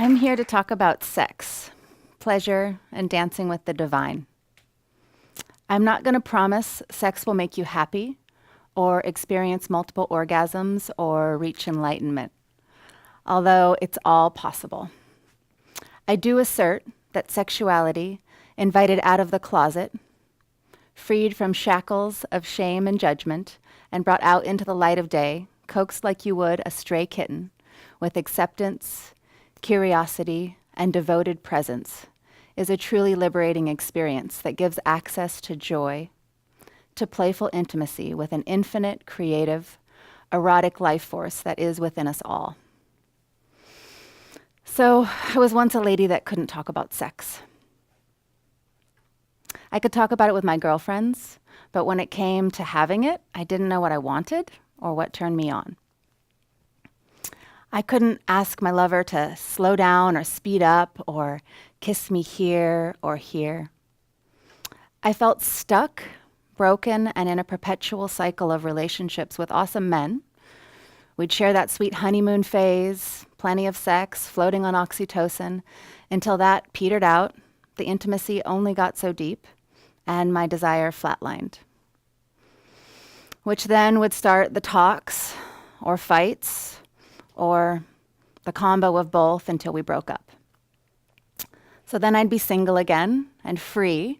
I'm here to talk about sex, pleasure, and dancing with the divine. I'm not going to promise sex will make you happy or experience multiple orgasms or reach enlightenment, although it's all possible. I do assert that sexuality, invited out of the closet, freed from shackles of shame and judgment, and brought out into the light of day, coaxed like you would a stray kitten, with acceptance, curiosity, and devoted presence, is a truly liberating experience that gives access to joy, to playful intimacy with an infinite, creative, erotic life force that is within us all. So I was once a lady that couldn't talk about sex. I could talk about it with my girlfriends, but when it came to having it, I didn't know what I wanted or what turned me on. I couldn't ask my lover to slow down or speed up or kiss me here or here. I felt stuck, broken, and in a perpetual cycle of relationships with awesome men. We'd share that sweet honeymoon phase, plenty of sex, floating on oxytocin, until that petered out, the intimacy only got so deep, and my desire flatlined. Which then would start the talks or fights, or the combo of both until we broke up. So then I'd be single again and free,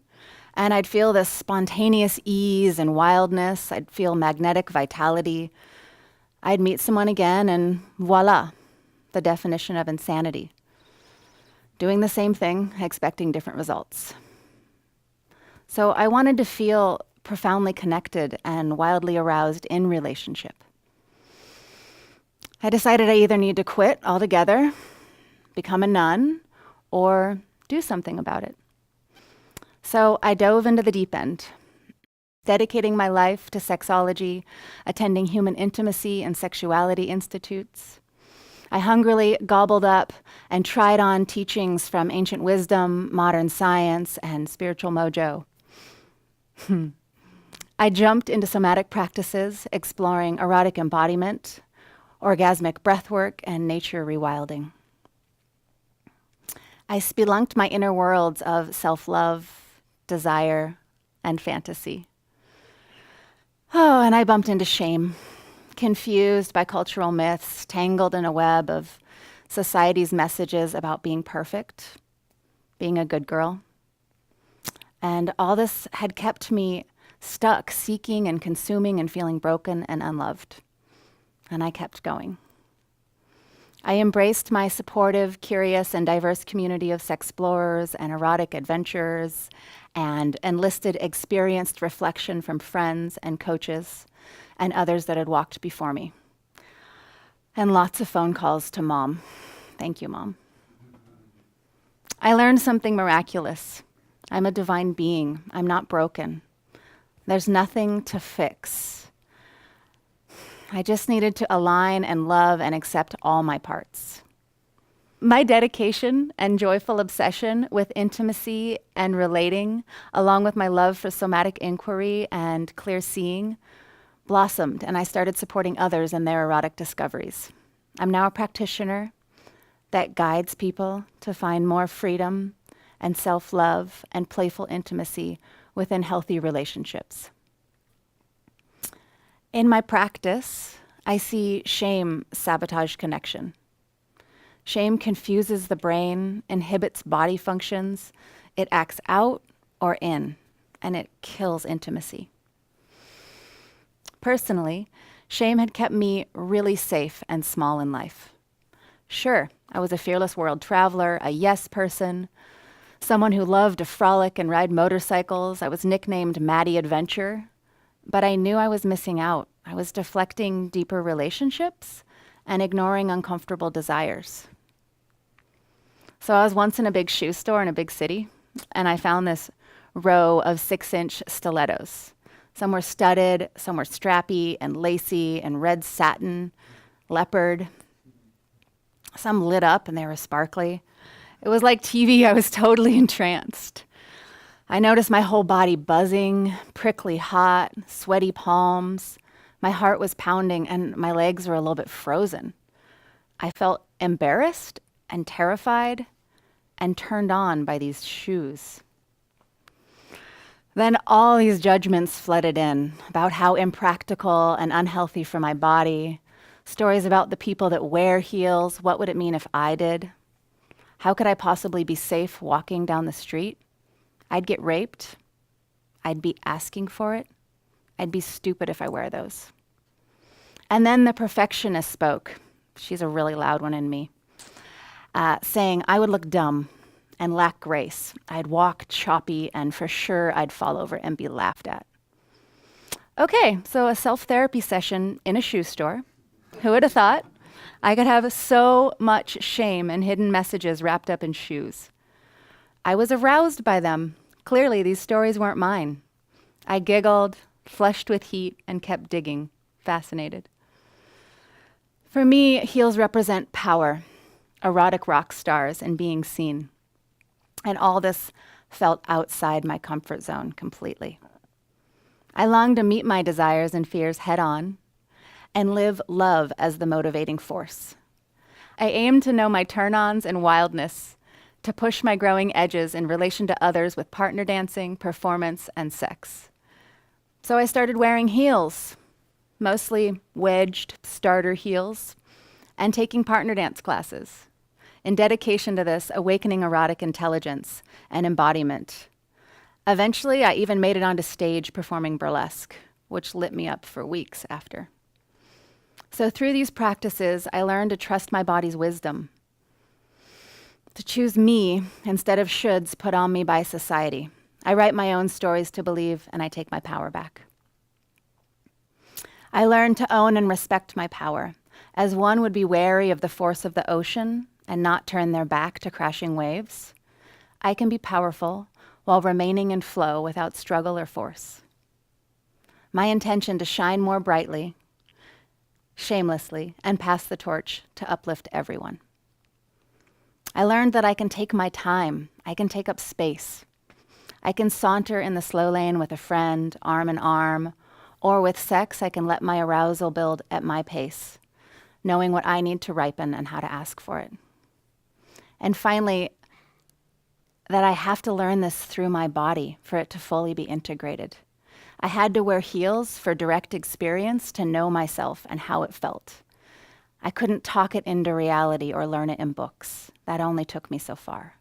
and I'd feel this spontaneous ease and wildness. I'd feel magnetic vitality. I'd meet someone again, and voila, the definition of insanity. Doing the same thing, expecting different results. So I wanted to feel profoundly connected and wildly aroused in relationship. I decided I either need to quit altogether, become a nun, or do something about it. So I dove into the deep end, dedicating my life to sexology, attending human intimacy and sexuality institutes. I hungrily gobbled up and tried on teachings from ancient wisdom, modern science, and spiritual mojo. I jumped into somatic practices, exploring erotic embodiment, orgasmic breathwork, and nature rewilding. I spelunked my inner worlds of self-love, desire, and fantasy. Oh, and I bumped into shame, confused by cultural myths, tangled in a web of society's messages about being perfect, being a good girl. And all this had kept me stuck, seeking and consuming and feeling broken and unloved. And I kept going. I embraced my supportive, curious, and diverse community of sexplorers and erotic adventurers, and enlisted experienced reflection from friends and coaches and others that had walked before me. And lots of phone calls to Mom. Thank you, Mom. I learned something miraculous. I'm a divine being. I'm not broken. There's nothing to fix. I just needed to align and love and accept all my parts. My dedication and joyful obsession with intimacy and relating, along with my love for somatic inquiry and clear seeing, blossomed, and I started supporting others in their erotic discoveries. I'm now a practitioner that guides people to find more freedom and self-love and playful intimacy within healthy relationships. In my practice, I see shame sabotage connection. Shame confuses the brain, inhibits body functions, it acts out or in, and it kills intimacy. Personally, shame had kept me really safe and small in life. Sure, I was a fearless world traveler, a yes person, someone who loved to frolic and ride motorcycles. I was nicknamed Maddie Adventure. But I knew I was missing out. I was deflecting deeper relationships and ignoring uncomfortable desires. So I was once in a big shoe store in a big city, and I found this row of 6-inch stilettos. Some were studded, some were strappy and lacy and red satin, leopard. Some lit up and they were sparkly. It was like TV. I was totally entranced. I noticed my whole body buzzing, prickly hot, sweaty palms. My heart was pounding and my legs were a little bit frozen. I felt embarrassed and terrified and turned on by these shoes. Then all these judgments flooded in about how impractical and unhealthy for my body, stories about the people that wear heels, what would it mean if I did? How could I possibly be safe walking down the street? I'd get raped. I'd be asking for it. I'd be stupid if I wear those. And then the perfectionist spoke. She's a really loud one in me, saying I would look dumb and lack grace. I'd walk choppy, and for sure I'd fall over and be laughed at. Okay, so a self-therapy session in a shoe store. Who would have thought I could have so much shame and hidden messages wrapped up in shoes? I was aroused by them. Clearly, these stories weren't mine. I giggled, flushed with heat, and kept digging, fascinated. For me, heels represent power, erotic rock stars, and being seen. And all this felt outside my comfort zone completely. I longed to meet my desires and fears head on and live love as the motivating force. I aimed to know my turn-ons and wildness, to push my growing edges in relation to others with partner dancing, performance, and sex. So I started wearing heels, mostly wedged starter heels, and taking partner dance classes, in dedication to this awakening erotic intelligence and embodiment. Eventually, I even made it onto stage performing burlesque, which lit me up for weeks after. So through these practices, I learned to trust my body's wisdom, to choose me instead of shoulds put on me by society. I write my own stories to believe, and I take my power back. I learned to own and respect my power, as one would be wary of the force of the ocean and not turn their back to crashing waves. I can be powerful while remaining in flow without struggle or force. My intention to shine more brightly, shamelessly, and pass the torch to uplift everyone. I learned that I can take my time. I can take up space. I can saunter in the slow lane with a friend, arm in arm, or with sex, I can let my arousal build at my pace, knowing what I need to ripen and how to ask for it. And finally, that I have to learn this through my body for it to fully be integrated. I had to wear heels for direct experience to know myself and how it felt. I couldn't talk it into reality or learn it in books. That only took me so far.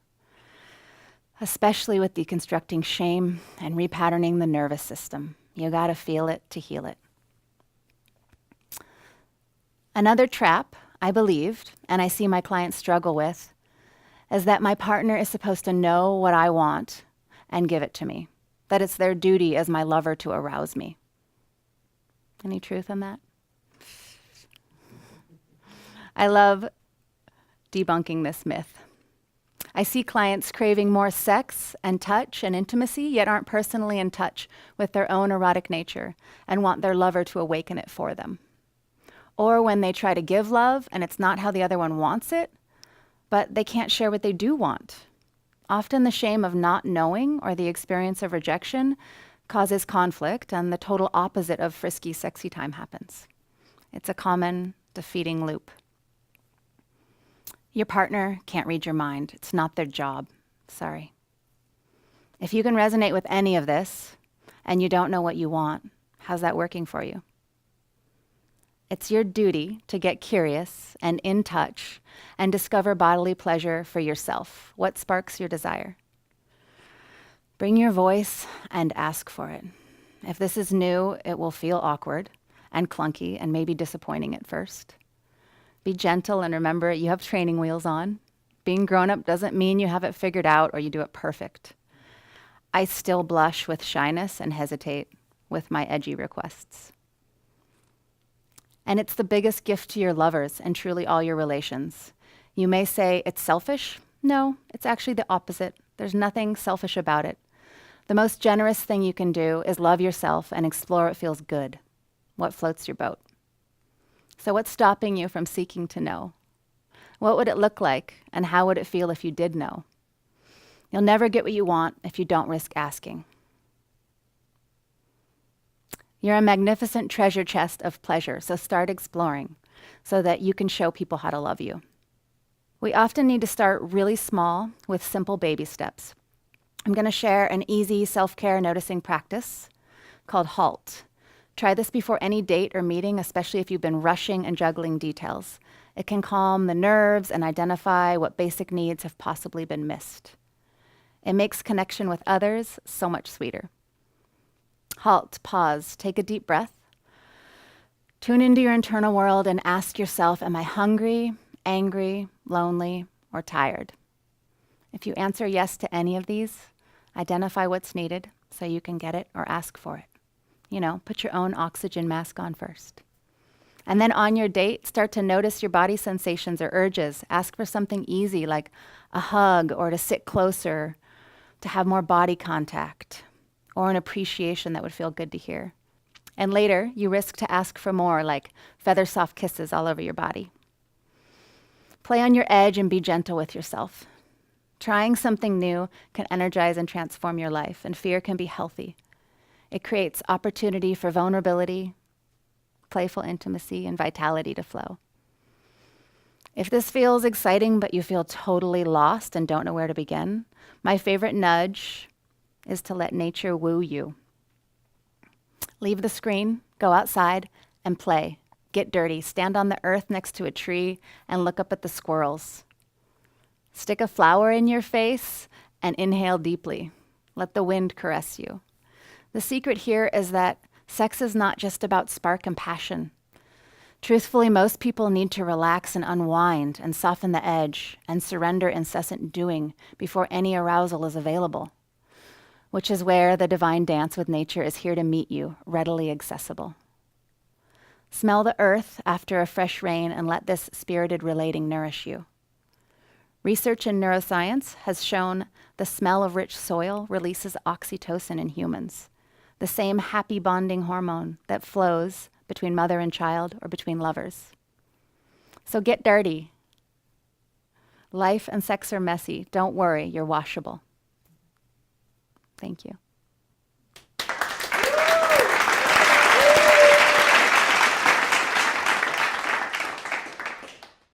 Especially with deconstructing shame and repatterning the nervous system. You gotta feel it to heal it. Another trap I believed, and I see my clients struggle with, is that my partner is supposed to know what I want and give it to me, that it's their duty as my lover to arouse me. Any truth in that? I love debunking this myth. I see clients craving more sex and touch and intimacy, yet aren't personally in touch with their own erotic nature and want their lover to awaken it for them. Or when they try to give love and it's not how the other one wants it, but they can't share what they do want. Often the shame of not knowing or the experience of rejection causes conflict, and the total opposite of frisky, sexy time happens. It's a common defeating loop. Your partner can't read your mind. It's not their job. Sorry. If you can resonate with any of this and you don't know what you want, how's that working for you? It's your duty to get curious and in touch and discover bodily pleasure for yourself. What sparks your desire? Bring your voice and ask for it. If this is new, it will feel awkward and clunky and maybe disappointing at first. Be gentle and remember you have training wheels on. Being grown up doesn't mean you have it figured out or you do it perfect. I still blush with shyness and hesitate with my edgy requests. And it's the biggest gift to your lovers and truly all your relations. You may say it's selfish. No, it's actually the opposite. There's nothing selfish about it. The most generous thing you can do is love yourself and explore what feels good, what floats your boat. So what's stopping you from seeking to know? What would it look like, and how would it feel if you did know? You'll never get what you want if you don't risk asking. You're a magnificent treasure chest of pleasure, so start exploring so that you can show people how to love you. We often need to start really small with simple baby steps. I'm going to share an easy self-care noticing practice called HALT. Try this before any date or meeting, especially if you've been rushing and juggling details. It can calm the nerves and identify what basic needs have possibly been missed. It makes connection with others so much sweeter. HALT, pause, take a deep breath. Tune into your internal world and ask yourself, am I hungry, angry, lonely, or tired? If you answer yes to any of these, identify what's needed so you can get it or ask for it. You know, put your own oxygen mask on first. And then on your date, start to notice your body sensations or urges. Ask for something easy like a hug or to sit closer, to have more body contact, or an appreciation that would feel good to hear. And later, you risk to ask for more, like feather soft kisses all over your body. Play on your edge and be gentle with yourself. Trying something new can energize and transform your life, and fear can be healthy. It creates opportunity for vulnerability, playful intimacy, and vitality to flow. If this feels exciting, but you feel totally lost and don't know where to begin, my favorite nudge is to let nature woo you. Leave the screen, go outside, and play. Get dirty. Stand on the earth next to a tree and look up at the squirrels. Stick a flower in your face and inhale deeply. Let the wind caress you. The secret here is that sex is not just about spark and passion. Truthfully, most people need to relax and unwind and soften the edge and surrender incessant doing before any arousal is available, which is where the divine dance with nature is here to meet you, readily accessible. Smell the earth after a fresh rain and let this spirited relating nourish you. Research in neuroscience has shown the smell of rich soil releases oxytocin in humans, the same happy bonding hormone that flows between mother and child or between lovers. So get dirty. Life and sex are messy. Don't worry, you're washable. Thank you.